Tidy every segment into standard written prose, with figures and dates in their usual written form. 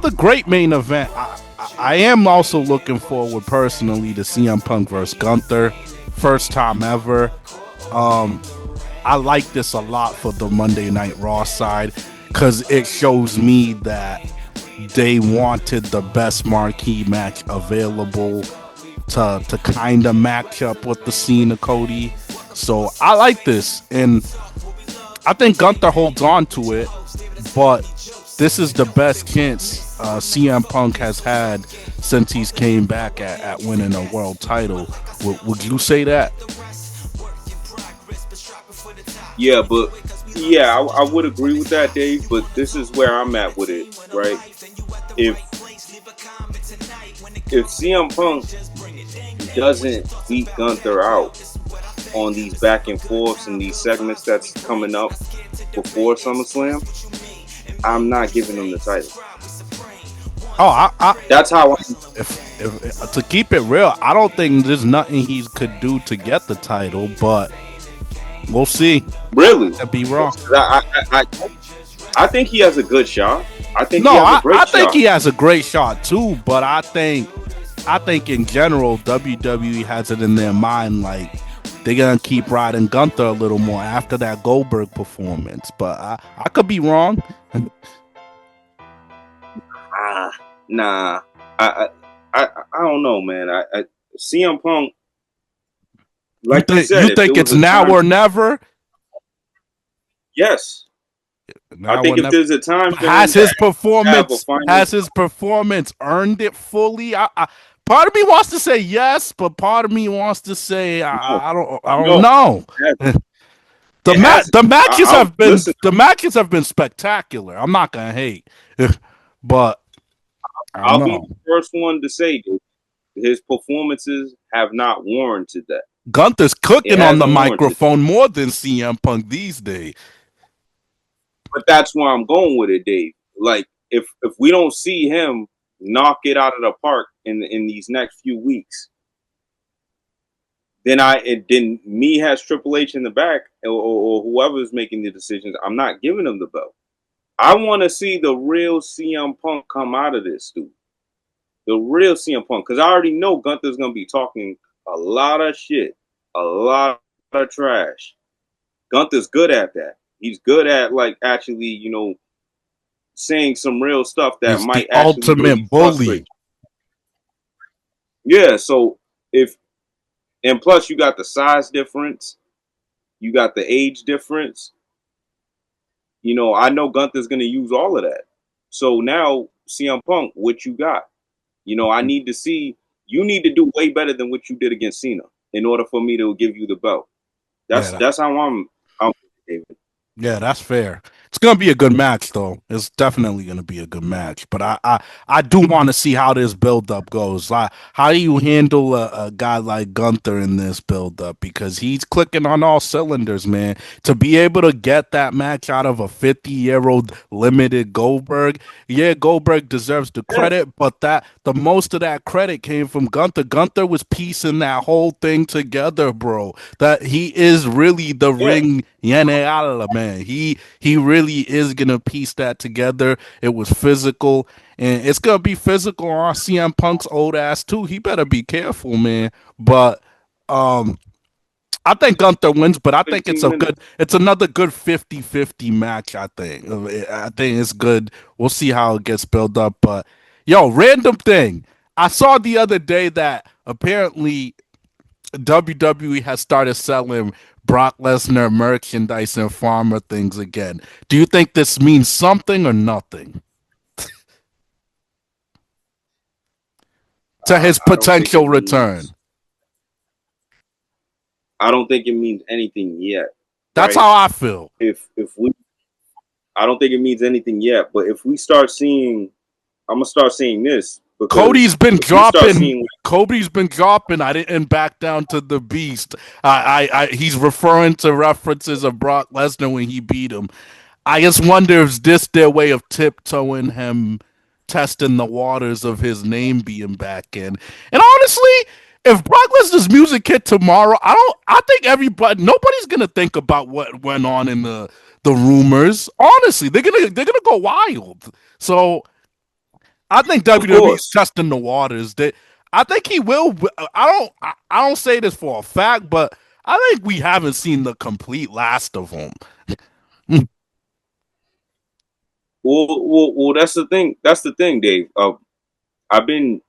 another great main event. I am also looking forward personally to CM Punk versus Gunther, first time ever. Um, I like this a lot for the Monday Night Raw side because it shows me that they wanted the best marquee match available to kind of match up with the Cena Cody. So I like this, and I think Gunther holds on to it, but this is the best chance CM Punk has had since he's came back at winning a world title. Would you say that? Yeah, but yeah, I would agree with that, Dave. But this is where I'm at with it, right? If if CM Punk doesn't beat Gunther out on these back and forths and these segments that's coming up before SummerSlam, I'm not giving him the title. Oh, That's how I. if to keep it real, I don't think there's nothing he could do to get the title, but we'll see. Really. I'd be wrong. I think he has a good shot. I think No, he has a great I think shot. he has a great shot too, but I think in general WWE has it in their mind like they're gonna keep riding Gunther a little more after that Goldberg performance. But I could be wrong. Nah, I don't know, man. CM Punk, like you said, you think it's now or never? Yes, Now I think or if never. there's a time for Has him his to have a performance final, earned it fully? Part of me wants to say yes, but part of me wants to say no, I don't no, know. it hasn't. The matches have been Listen. spectacular. I'm not gonna hate, but I don't I'll be know. the first one to say that his performances have not warranted that. Gunther's It cooking on the hasn't warranted. microphone more than CM Punk these days. But that's where I'm going with it, Dave. Like if we don't see him knock it out of the park in these next few weeks, then me has Triple H in the back or whoever's making the decisions. I'm not giving him the belt. I want to see the real CM Punk come out of this, dude. The real CM Punk, because I already know Gunther's gonna be talking a lot of shit, a lot of trash. Gunther's good at that. He's good at like actually, saying some real stuff that He's the might actually really ultimate bully. frustrate. Yeah, so if and plus you got the size difference, you got the age difference. I know Gunther's gonna use all of that. So now CM Punk, what you got? I need to see you need to do way better than what you did against Cena in order for me to give you the belt. That's how I'm David. Yeah, that's fair. It's gonna be a good match, though. It's definitely gonna be a good match. But I do want to see how this build up goes. Like, how do you handle a guy like Gunther in this build up? Because he's clicking on all cylinders, man. To be able to get that match out of a 50-year-old limited Goldberg, yeah, Goldberg deserves the Yeah, credit, but that the most of that credit came from Gunther. Gunther was piecing that whole thing together, bro. That he is really the yeah. ring general, man. He really is gonna piece that together. It was physical, and it's gonna be physical on CM Punk's old ass too. He better be careful, man. But um, I think Gunther wins, but I think 15 minutes. it's another good 50-50 match. I think it's good. We'll see how it gets built up. But yo, random thing. I saw the other day that apparently WWE has started selling Brock Lesnar merchandise and farmer things again. Do you think this means something or nothing to his I don't think potential it return? means I don't think it means anything yet, That's right? how I feel. If we I don't think it means anything yet, but if we start seeing I'm gonna start seeing this because Cody's been if we start dropping. seeing Kobe's been dropping. I didn't back down to the beast. He's referring to references of Brock Lesnar when he beat him. I just wonder if this their way of tiptoeing him, testing the waters of his name being back in. And honestly, if Brock Lesnar's music hit tomorrow, I think nobody's gonna think about what went on in the rumors. Honestly, they're gonna go wild. So I think Of WWE is course. testing the waters. That I think he will. I don't say this for a fact, but I think we haven't seen the complete last of him. Well, that's the thing. That's the thing, Dave. I've been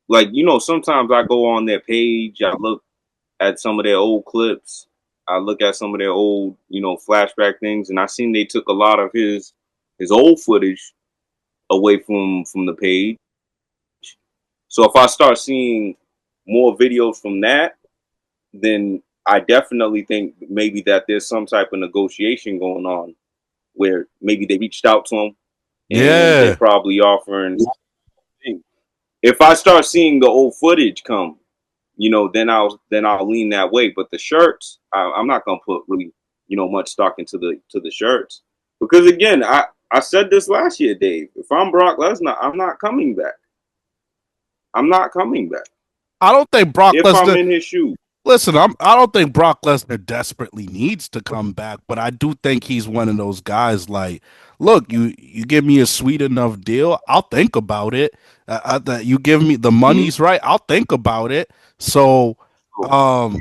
like, sometimes I go on their page. I look at some of their old clips. I look at some of their old, flashback things, and I seen they took a lot of his old footage away from the page. So if I start seeing more videos from that, then I definitely think maybe that there's some type of negotiation going on where maybe they reached out to him and they're Yeah, probably offering. If I start seeing the old footage come, then I'll lean that way. But the shirts, I'm not gonna put really much stock into the shirts because again, I said this last year, Dave. If I'm Brock Lesnar, I'm not coming back. I'm not coming back I don't think Brock if I'm Lesnar. in his shoes. Listen, I don't think Brock Lesnar desperately needs to come back, but I do think he's one of those guys. Like, look, you give me a sweet enough deal, I'll think about it. That you give me the Mm-hmm. money's right, I'll think about it. So, um,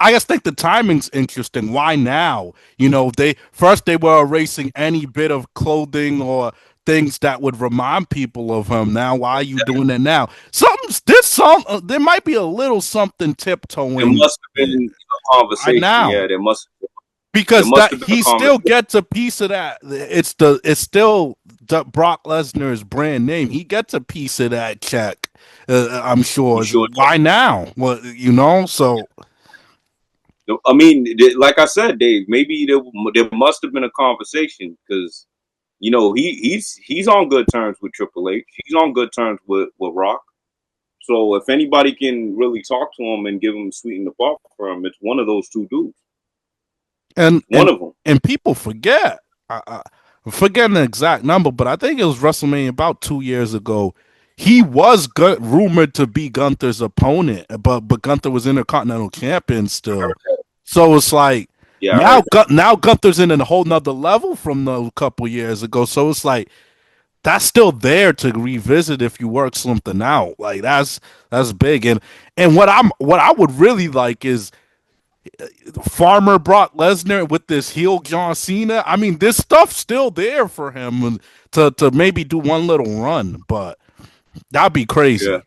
I just think the timing's interesting. Why now? They were erasing any bit of clothing or things that would remind people of him. Now, why are you doing it now? There might be a little something There tiptoeing must have it been a right conversation. now Yeah, there because must that have been a he still conversation. gets a piece of that. It's still Brock Lesnar's brand name. He gets a piece of that check. I'm You sure. sure? Why now? Well, so. I mean, like I said, Dave, maybe there must have been a conversation because he's on good terms with Triple H. He's on good terms with Rock. So if anybody can really talk to him and give him sweeten the pot for him, it's one of those two dudes. and One and of them. and people forget. I'm forgetting the exact number, but I think it was WrestleMania about 2 years ago. He was rumored to be Gunther's opponent, but Gunther was Intercontinental Champion still. So it's like Yeah, I heard that. Now Gunther's in a whole nother level from a couple years ago. So it's like that's still there to revisit if you work something out. Like that's big. And what I would really like is Farmer Brock Lesnar with this heel John Cena. I mean, this stuff's still there for him to maybe do one little run, but that'd be Yeah. crazy.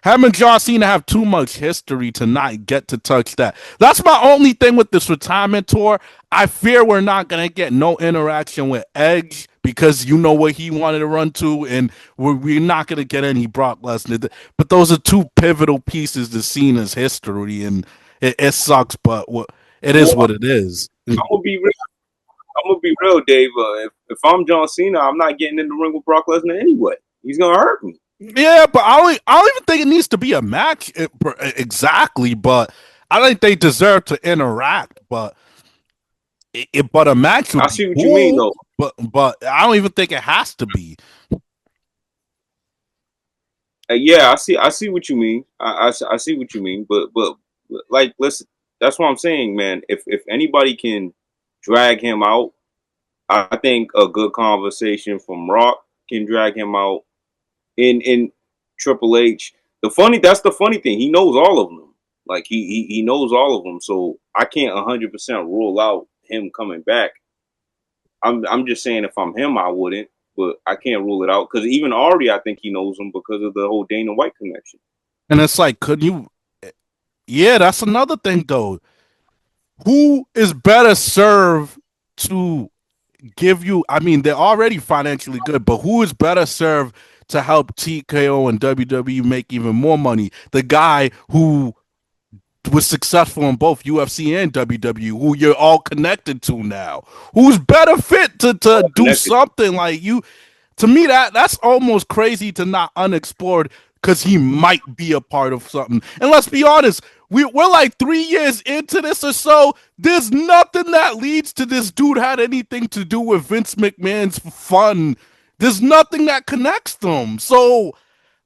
Him and John Cena have too much history to not get to touch that. That's my only thing with this retirement tour. I fear we're not gonna get no interaction with Edge because you know what he wanted to run to, and we're not gonna get any Brock Lesnar. But those are two pivotal pieces to Cena's history, and it sucks, but it is Well, what it is. I'm gonna be real. I'm gonna be real, Dave. If I'm John Cena, I'm not getting in the ring with Brock Lesnar anyway. He's gonna hurt me. Yeah, but I don't even think it needs to be a match exactly. But I think they deserve to interact. But a match would I be see what you mean, cool. though. But I don't even think it has to be. Yeah, I see what you mean. I see what you mean. But like, listen, that's what I'm saying, man. If anybody can drag him out, I think a good conversation from Rock can drag him out. In Triple H, that's the funny thing. He knows all of them. Like he knows all of them. So I can't 100% rule out him coming back. I'm just saying if I'm him, I wouldn't. But I can't rule it out because even Ari, I think he knows him because of the whole Dana White connection. And it's like, could you? Yeah, that's another thing though. Who is better served to give you? I mean, they're already financially good, but who is better served to help TKO and WWE make even more money? The guy who was successful in both UFC and WWE, who you're all connected to now. Who's better fit to do Connected. something like you? To me, that's almost crazy to not unexplored because he might be a part of something. And let's be honest, we're like 3 years into this or so. There's nothing that leads to this dude had anything to do with Vince McMahon's fun. There's nothing that connects them. So,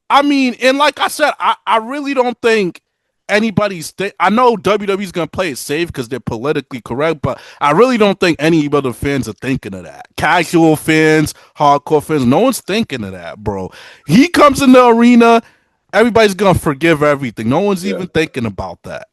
I mean, and like I said, I really don't think anybody's. I know WWE's gonna play it safe because they're politically correct, but I really don't think any other fans are thinking of that. Casual fans, hardcore fans, no one's thinking of that, bro. He comes in the arena, everybody's gonna forgive everything. No one's even thinking about that.